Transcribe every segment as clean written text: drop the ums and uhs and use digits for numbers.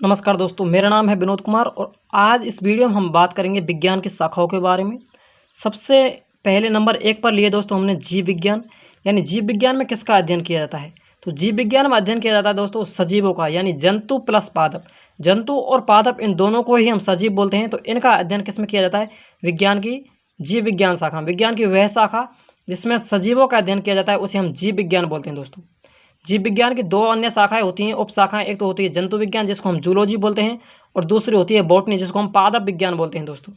नमस्कार दोस्तों, मेरा नाम है विनोद कुमार और आज इस वीडियो में हम बात करेंगे विज्ञान की शाखाओं के बारे में। सबसे पहले नंबर 1 पर लिए दोस्तों हमने जीव विज्ञान। यानी जीव विज्ञान में किसका अध्ययन किया जाता है? तो जीव विज्ञान में अध्ययन किया जाता है दोस्तों सजीवों का, यानी जंतु प्लस पादप। जंतु और पादप इन दोनों को ही हम सजीव बोलते हैं। तो इनका अध्ययन किस में किया जाता है? विज्ञान की जीव विज्ञान शाखा। विज्ञान की वह शाखा जिसमें सजीवों का अध्ययन किया जाता है उसे हम जीव विज्ञान बोलते हैं दोस्तों। जीव विज्ञान की दो अन्य शाखाएं होती हैं, उप शाखाएं। एक तो होती है जंतु विज्ञान जिसको हम जूलॉजी बोलते हैं, और दूसरी होती है बॉटनी जिसको हम पादप विज्ञान बोलते हैं दोस्तों।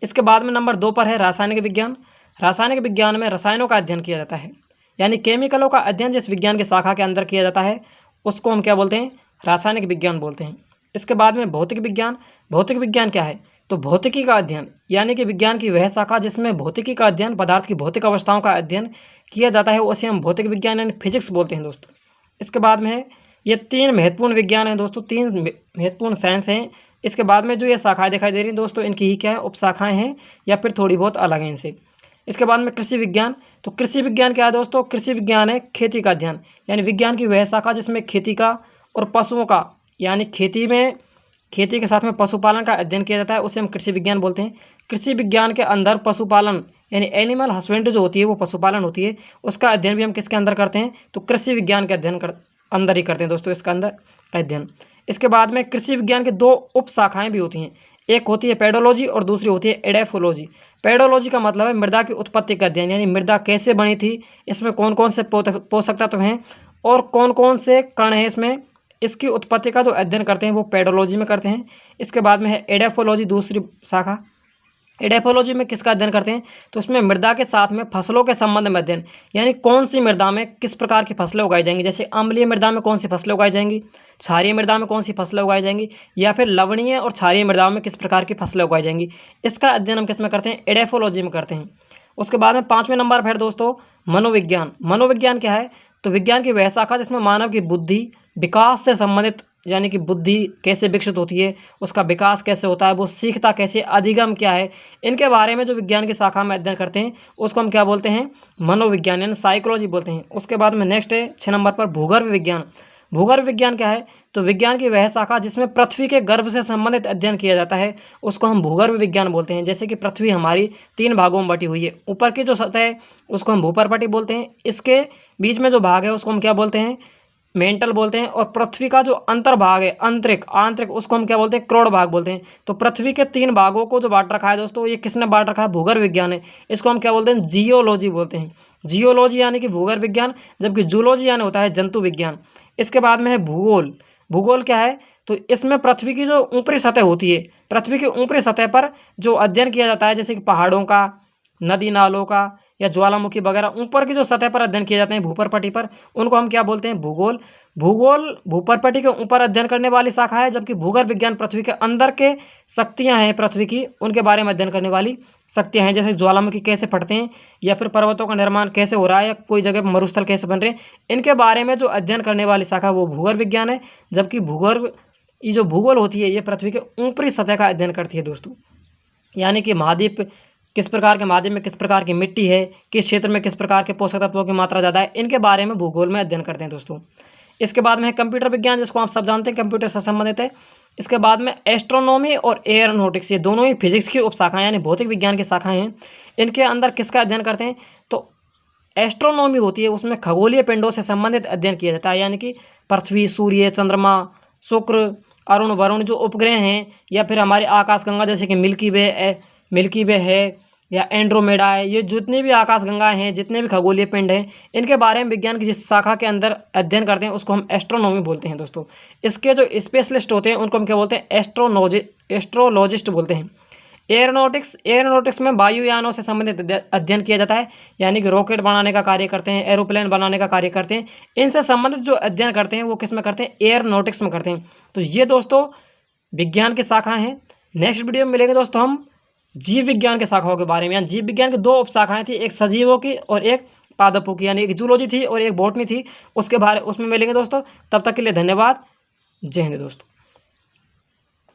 इसके बाद में नंबर 2 पर है रासायनिक विज्ञान। रासायनिक विज्ञान में रसायनों का अध्ययन किया जाता है, यानी केमिकलों का अध्ययन जिस विज्ञान की शाखा के अंदर किया जाता है उसको हम क्या बोलते हैं? रासायनिक विज्ञान बोलते हैं। इसके बाद में भौतिक विज्ञान। भौतिक विज्ञान क्या है? तो भौतिकी का अध्ययन, यानी कि विज्ञान की वह शाखा जिसमें भौतिकी का अध्ययन, पदार्थ की भौतिक अवस्थाओं का अध्ययन किया जाता है उसे हम भौतिक विज्ञान यानी फिजिक्स बोलते हैं दोस्तों। इसके बाद में है, ये 3 महत्वपूर्ण विज्ञान हैं दोस्तों, 3 महत्वपूर्ण साइंस हैं। इसके बाद में जो ये शाखाएं दिखाई दे रही हैं दोस्तों, इनकी ही क्या है? उप शाखाएँ हैं या फिर थोड़ी बहुत अलग हैं इनसे। इसके बाद में कृषि विज्ञान। तो कृषि विज्ञान क्या है दोस्तों? कृषि विज्ञान है खेती का अध्ययन, यानी विज्ञान की वह शाखा जिसमें खेती का और पशुओं का, यानी खेती के साथ में पशुपालन का अध्ययन किया जाता है उसे हम कृषि विज्ञान बोलते हैं। कृषि विज्ञान के अंदर पशुपालन यानी एनिमल हस्बेंड्री जो होती है वो पशुपालन होती है, उसका अध्ययन भी हम किसके अंदर करते हैं? तो कृषि विज्ञान के अंदर ही करते हैं दोस्तों, इसका अंदर अध्ययन। इसके बाद में कृषि विज्ञान की 2 उप शाखाएँ भी होती हैं, एक होती है पेडोलॉजी और दूसरी होती है एडेफोलॉजी। पेडोलॉजी का मतलब है मृदा की उत्पत्ति का अध्ययन, यानी मृदा कैसे बनी थी, इसमें कौन कौन से पोषक तत्व हैं और कौन कौन से कण हैं इसमें, इसकी उत्पत्ति का जो अध्ययन करते हैं वो पेडोलॉजी में करते हैं। इसके बाद में है एडेफोलॉजी, दूसरी शाखा। एडेफोलॉजी में किसका अध्ययन करते हैं? तो उसमें मृदा के साथ में फसलों के संबंध में अध्ययन, यानी कौन सी मृदा में किस प्रकार की फसलें उगाई जाएंगी। जैसे अम्लीय मृदा में कौन सी फसलें उगाई जाएंगी, क्षारीय मृदा में कौन सी फसलें उगाई जाएंगी, या फिर लवणीय और क्षारीय मृदाओं में किस प्रकार की फसलें उगाई जाएंगी। इसका अध्ययन हम किस में करते हैं? एडेफोलॉजी में करते हैं। उसके बाद में 5वें नंबर पर दोस्तों मनोविज्ञान। मनोविज्ञान क्या है? तो विज्ञान की वह शाखा जिसमें मानव की बुद्धि विकास से संबंधित, यानी कि बुद्धि कैसे विकसित होती है, उसका विकास कैसे होता है, वो सीखता कैसे, अधिगम क्या है, इनके बारे में जो विज्ञान की शाखा में अध्ययन करते हैं उसको हम क्या बोलते हैं? मनोविज्ञान यानी साइकोलॉजी बोलते हैं। उसके बाद में नेक्स्ट है 6 नंबर पर भूगर्भ विज्ञान। भूगर्भ विज्ञान क्या है? तो विज्ञान की वह शाखा जिसमें पृथ्वी के गर्भ से संबंधित अध्ययन किया जाता है उसको हम भूगर्भ विज्ञान बोलते हैं। जैसे कि पृथ्वी हमारी 3 भागों में बटी हुई है, ऊपर की जो सतह है उसको हम भूपर्पटी बोलते हैं, इसके बीच में जो भाग है उसको हम क्या बोलते हैं? मेंटल बोलते हैं, और पृथ्वी का जो अंतर्भाग है आंतरिक उसको हम क्या बोलते हैं? क्रोड़ भाग बोलते हैं। तो पृथ्वी के 3 भागों को जो बांट रखा है दोस्तों, ये किसने बांट रखा है? भूगर्भ विज्ञान है। इसको हम क्या बोलते हैं? जियोलॉजी बोलते हैं। जियोलॉजी यानी कि भूगर्भ विज्ञान, जबकि जूलॉजी यानी होता है जंतु विज्ञान। इसके बाद में है भूगोल। भूगोल क्या है? तो इसमें पृथ्वी की जो ऊपरी सतह होती है, पृथ्वी की ऊपरी सतह पर जो अध्ययन किया जाता है, जैसे कि पहाड़ों का, नदी नालों का या ज्वालामुखी वगैरह ऊपर की जो सतह पर अध्ययन किए जाते हैं भूपर्पटी पर, उनको हम क्या बोलते हैं? भूगोल। भूगोल भूपर्पटी के ऊपर अध्ययन करने वाली शाखा है, जबकि भूगर्भ विज्ञान पृथ्वी के अंदर के शक्तियाँ हैं पृथ्वी की, उनके बारे में अध्ययन करने वाली शक्तियाँ हैं। जैसे ज्वालामुखी कैसे फटते हैं, या फिर पर्वतों का निर्माण कैसे हो रहा है, या कोई जगह पर मरुस्थल कैसे बन रहे हैं, इनके बारे में जो अध्ययन करने वाली शाखा वो भूगर्भ विज्ञान है। जबकि ये जो भूगोल होती है ये पृथ्वी के ऊपरी सतह का अध्ययन करती है दोस्तों, यानी कि महाद्वीप किस प्रकार के महाद्वीप में किस प्रकार की मिट्टी है, किस क्षेत्र में किस प्रकार के पोषक तत्वों की मात्रा ज़्यादा है, इनके बारे में भूगोल में अध्ययन करते हैं दोस्तों। इसके बाद में है कंप्यूटर विज्ञान, जिसको आप सब जानते हैं कंप्यूटर से संबंधित है। इसके बाद में एस्ट्रोनॉमी और एयरोनॉटिक्स, ये दोनों ही फिजिक्स की उपशाखाएं यानी भौतिक विज्ञान की शाखाएं हैं। इनके अंदर किसका अध्ययन करते हैं? तो एस्ट्रोनॉमी होती है, उसमें खगोलीय पिंडों से संबंधित अध्ययन किया जाता है, यानी कि पृथ्वी, सूर्य, चंद्रमा, शुक्र, अरुण, वरुण जो उपग्रह हैं, या फिर हमारी आकाशगंगा जैसे कि मिल्की वे है या एंड्रोमेडा है, ये जितनी भी आकाशगंगाएं हैं, जितने भी खगोलीय पिंड हैं, इनके बारे में विज्ञान की जिस शाखा के अंदर अध्ययन करते हैं उसको हम एस्ट्रोनॉमी बोलते हैं दोस्तों। इसके जो स्पेशलिस्ट होते हैं उनको हम क्या बोलते हैं? एस्ट्रोलॉजिस्ट बोलते हैं। एयरोनॉटिक्स में वायुयानों से संबंधित अध्ययन किया जाता है, यानी कि रॉकेट बनाने का कार्य करते हैं, एरोप्लेन बनाने का कार्य करते हैं। इनसे संबंधित जो अध्ययन करते हैं वो किस में करते हैं? एयरोनॉटिक्स में करते हैं। तो ये दोस्तों विज्ञान की शाखा हैं। नेक्स्ट वीडियो में मिलेंगे दोस्तों हम जीव विज्ञान के शाखाओं के बारे में। यानी जीव विज्ञान की 2 उपशाखाएं थी, एक सजीवों की और एक पादपों की, यानी एक जूलॉजी थी और एक बॉटनी थी, उसमें मिलेंगे दोस्तों। तब तक के लिए धन्यवाद। जय हिंद दोस्तों।